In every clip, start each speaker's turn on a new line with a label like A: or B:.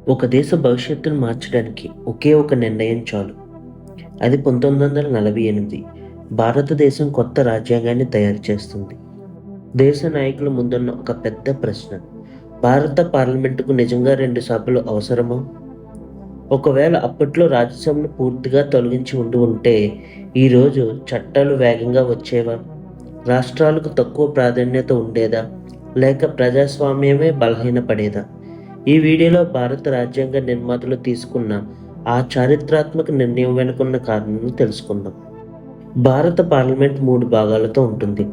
A: ఒక దేశ భవిష్యత్తును మార్చడానికి ఒకే ఒక నిర్ణయం చాలు. అది 1948 భారతదేశం కొత్త రాజ్యాంగాన్ని తయారు చేస్తుంది. దేశ నాయకుల ముందున్న ఒక పెద్ద ప్రశ్న: భారత పార్లమెంటుకు నిజంగా 2 సభలు అవసరమా? ఒకవేళ అప్పట్లో రాజ్యసభను పూర్తిగా తొలగించి ఉంటే ఈరోజు చట్టాలు వేగంగా వచ్చేవా? రాష్ట్రాలకు తక్కువ ప్రాధాన్యత ఉండేదా? లేక ప్రజాస్వామ్యమే బలహీనపడేదా? ఈ వీడియోలో భారత రాజ్యాంగ నిర్మాతలు తీసుకున్న ఆ చారిత్రాత్మక నిర్ణయం వెనుకున్న కారణాలను తెలుసుకుందాం. భారత పార్లమెంట్ 3 భాగాలతో ఉంటుంది: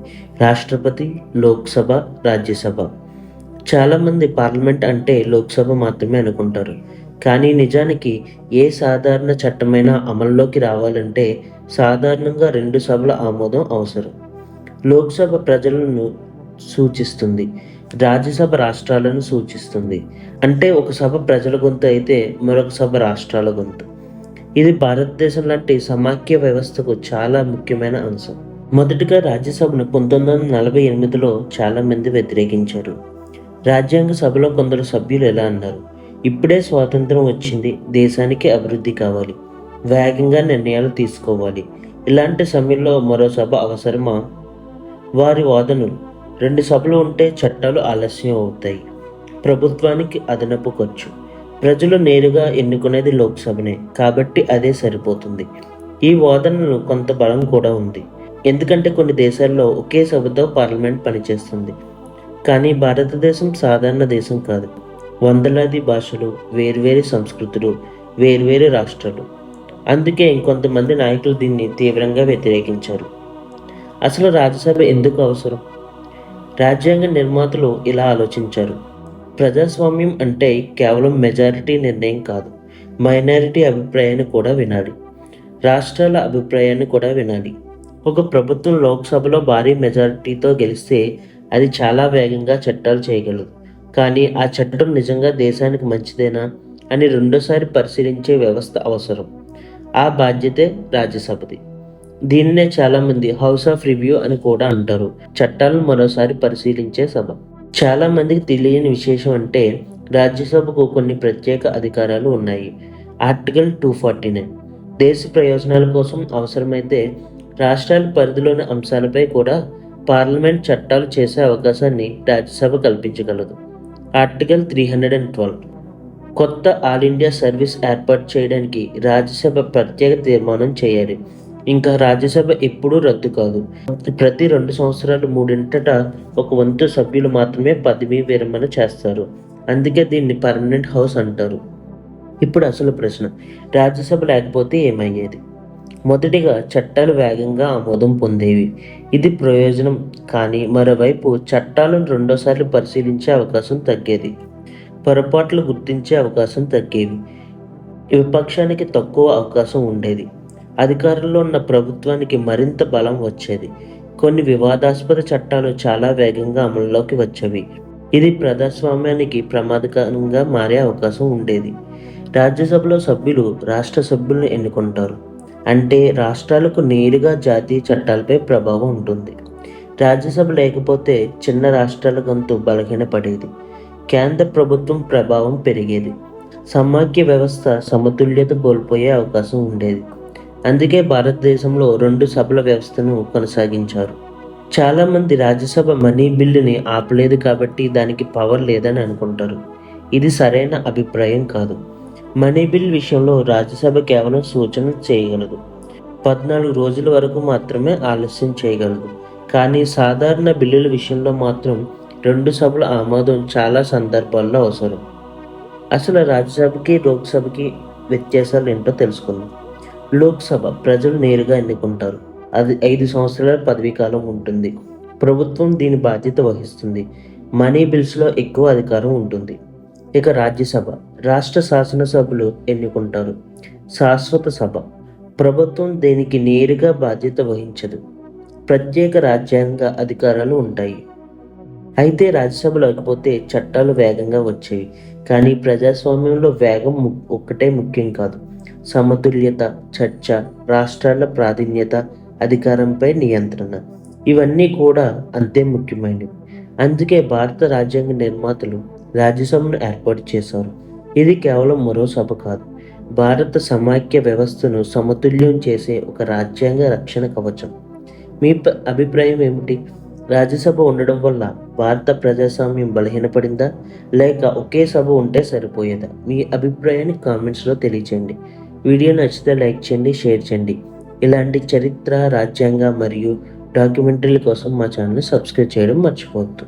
A: రాష్ట్రపతి, లోక్సభ, రాజ్యసభ. చాలామంది పార్లమెంట్ అంటే లోక్సభ మాత్రమే అనుకుంటారు. కానీ నిజానికి ఏ సాధారణ చట్టమైనా అమల్లోకి రావాలంటే సాధారణంగా 2 సభల ఆమోదం అవసరం. లోక్సభ ప్రజలను సూచిస్తుంది, రాజ్యసభ రాష్ట్రాలను సూచిస్తుంది. అంటే ఒక సభ ప్రజల గొంతు అయితే మరొక సభ రాష్ట్రాల గొంతు. ఇది భారతదేశం లాంటి సమాఖ్య వ్యవస్థకు చాలా ముఖ్యమైన అంశం. మొదటిగా రాజ్యసభను 1948లో చాలామంది వ్యతిరేకించారు. రాజ్యాంగ సభలో కొందరు సభ్యులు ఎలా అన్నారు: ఇప్పుడే స్వాతంత్రం వచ్చింది, దేశానికి అభివృద్ధి కావాలి, వేగంగా నిర్ణయాలు తీసుకోవాలి, ఇలాంటి సమయంలో మరో సభ అవసరమా? వారి వాదనలు: 2 సభలు ఉంటే చట్టాలు ఆలస్యం అవుతాయి, ప్రభుత్వానికి అదనపు ఖర్చు, ప్రజలు నేరుగా ఎన్నుకునేది లోక్సభనే కాబట్టి అదే సరిపోతుంది. ఈ వాదనలు కొంత బలం కూడా ఉంది, ఎందుకంటే కొన్ని దేశాల్లో ఒకే సభతో పార్లమెంట్ పనిచేస్తుంది. కానీ భారతదేశం సాధారణ దేశం కాదు. వందలాది భాషలు, వేర్వేరు సంస్కృతులు, వేర్వేరు రాష్ట్రాలు. అందుకే ఇంకొంతమంది నాయకులు దీన్ని తీవ్రంగా వ్యతిరేకించారు. అసలు రాజ్యసభ ఎందుకు అవసరం? రాజ్యాంగ నిర్మాతలు ఇలా ఆలోచించారు: ప్రజాస్వామ్యం అంటే కేవలం మెజారిటీ నిర్ణయం కాదు, మైనారిటీ అభిప్రాయాన్ని కూడా వినాలి, రాష్ట్రాల అభిప్రాయాన్ని కూడా వినాలి. ఒక ప్రభుత్వం లోక్సభలో భారీ మెజారిటీతో గెలిస్తే అది చాలా వేగంగా చట్టాలు చేయగలదు. కానీ ఆ చట్టం నిజంగా దేశానికి మంచిదేనా అని రెండోసారి పరిశీలించే వ్యవస్థ అవసరం. ఆ బాధ్యతే రాజ్యసభది. దీనినే చాలామంది హౌస్ ఆఫ్ రివ్యూ అని కూడా అంటారు. చట్టాలను మరోసారి పరిశీలించే సభ. చాలా మందికి తెలియని విశేషం అంటే రాజ్యసభకు కొన్ని ప్రత్యేక అధికారాలు ఉన్నాయి. ఆర్టికల్ 249 దేశ ప్రయోజనాల కోసం అవసరమైతే రాష్ట్రాల పరిధిలోని అంశాలపై కూడా పార్లమెంట్ చట్టాలు చేసే అవకాశాన్ని రాజ్యసభ కల్పించగలదు. ఆర్టికల్ 312 కొత్త ఆల్ ఇండియా సర్వీస్ ఏర్పాటు చేయడానికి రాజ్యసభ ప్రత్యేక తీర్మానం చేయాలి. ఇంకా రాజ్యసభ ఎప్పుడూ రద్దు కాదు. ప్రతి 2 సంవత్సరాలు 3 ఒక వంతు సభ్యులు మాత్రమే పదవీ విరమణ చేస్తారు. అందుకే దీన్ని పర్మనెంట్ హౌస్ అంటారు. ఇప్పుడు అసలు ప్రశ్న: రాజ్యసభ లేకపోతే ఏమయ్యేది? మొదటిగా చట్టాలు వేగంగా ఆమోదం పొందేవి. ఇది ప్రయోజనం. కానీ మరోవైపు చట్టాలను రెండోసార్లు పరిశీలించే అవకాశం తగ్గేది. పొరపాట్లు గుర్తించే అవకాశం తగ్గేవి. విపక్షానికి తక్కువ అవకాశం ఉండేది. అధికారంలో ఉన్న ప్రభుత్వానికి మరింత బలం వచ్చేది. కొన్ని వివాదాస్పద చట్టాలు చాలా వేగంగా అమల్లోకి వచ్చేవి. ఇది ప్రజాస్వామ్యానికి ప్రమాదకరంగా మారే అవకాశం ఉండేది. రాజ్యసభలో సభ్యులు రాష్ట్ర సభ్యులను ఎన్నుకుంటారు. అంటే రాష్ట్రాలకు నేరుగా జాతీయ చట్టాలపై ప్రభావం ఉంటుంది. రాజ్యసభ లేకపోతే చిన్న రాష్ట్రాల గొంతు బలహీనపడేది. కేంద్ర ప్రభుత్వం ప్రభావం పెరిగేది. సమాఖ్య వ్యవస్థ సమతుల్యత కోల్పోయే అవకాశం ఉండేది. అందుకే భారతదేశంలో 2 సభల వ్యవస్థను కొనసాగించారు. చాలామంది రాజ్యసభ మనీ బిల్లుని ఆపలేదు కాబట్టి దానికి పవర్ లేదని అనుకుంటారు. ఇది సరైన అభిప్రాయం కాదు. మనీ బిల్ విషయంలో రాజ్యసభ కేవలం సూచనలు చేయగలదు. 14 రోజుల వరకు మాత్రమే ఆలస్యం చేయగలదు. కానీ సాధారణ బిల్లుల విషయంలో మాత్రం 2 సభల ఆమోదం చాలా సందర్భాల్లో అవసరం. అసలు రాజ్యసభకి లోక్సభకి వ్యత్యాసాలు ఏంటో తెలుసుకుందాం. లోక్సభ ప్రజలు నేరుగా ఎన్నుకుంటారు. అది 5 సంవత్సరాల పదవీ కాలం ఉంటుంది. ప్రభుత్వం దీని బాధ్యత వహిస్తుంది. మనీ బిల్స్లో ఎక్కువ అధికారం ఉంటుంది. ఇక రాజ్యసభ రాష్ట్ర శాసనసభలు ఎన్నుకుంటారు. శాశ్వత సభ ప్రభుత్వం దీనికి నేరుగా బాధ్యత వహించదు. ప్రత్యేక రాజ్యాంగ అధికారాలు ఉంటాయి. అయితే రాజ్యసభ లేకపోతే చట్టాలు వేగంగా వచ్చేవి. కానీ ప్రజాస్వామ్యంలో వేగం ఒక్కటే ముఖ్యం కాదు. సమతుల్యత, చర్చ, రాష్ట్రాల ప్రాధాన్యత, అధికారంపై నియంత్రణ ఇవన్నీ కూడా అంతే ముఖ్యమైనవి. అందుకే భారత రాజ్యాంగ నిర్మాతలు రాజ్యసభను ఏర్పాటు చేశారు. ఇది కేవలం మరో సభ కాదు, భారత సమాఖ్య వ్యవస్థను సమతుల్యం చేసే ఒక రాజ్యాంగ రక్షణ కవచం. మీ అభిప్రాయం ఏమిటి? రాజ్యసభ ఉండడం వల్ల భారత ప్రజాస్వామ్యం బలహీనపడిందా, లేక ఒకే సభ ఉంటే సరిపోయేదా? మీ అభిప్రాయాన్ని కామెంట్స్లో తెలియచేయండి. వీడియో నచ్చితే లైక్ చేయండి, షేర్ చేయండి. ఇలాంటి చరిత్ర, రాజ్యాంగ మరియు డాక్యుమెంటరీల కోసం మా ఛానల్ని సబ్స్క్రైబ్ చేయడం మర్చిపోవద్దు.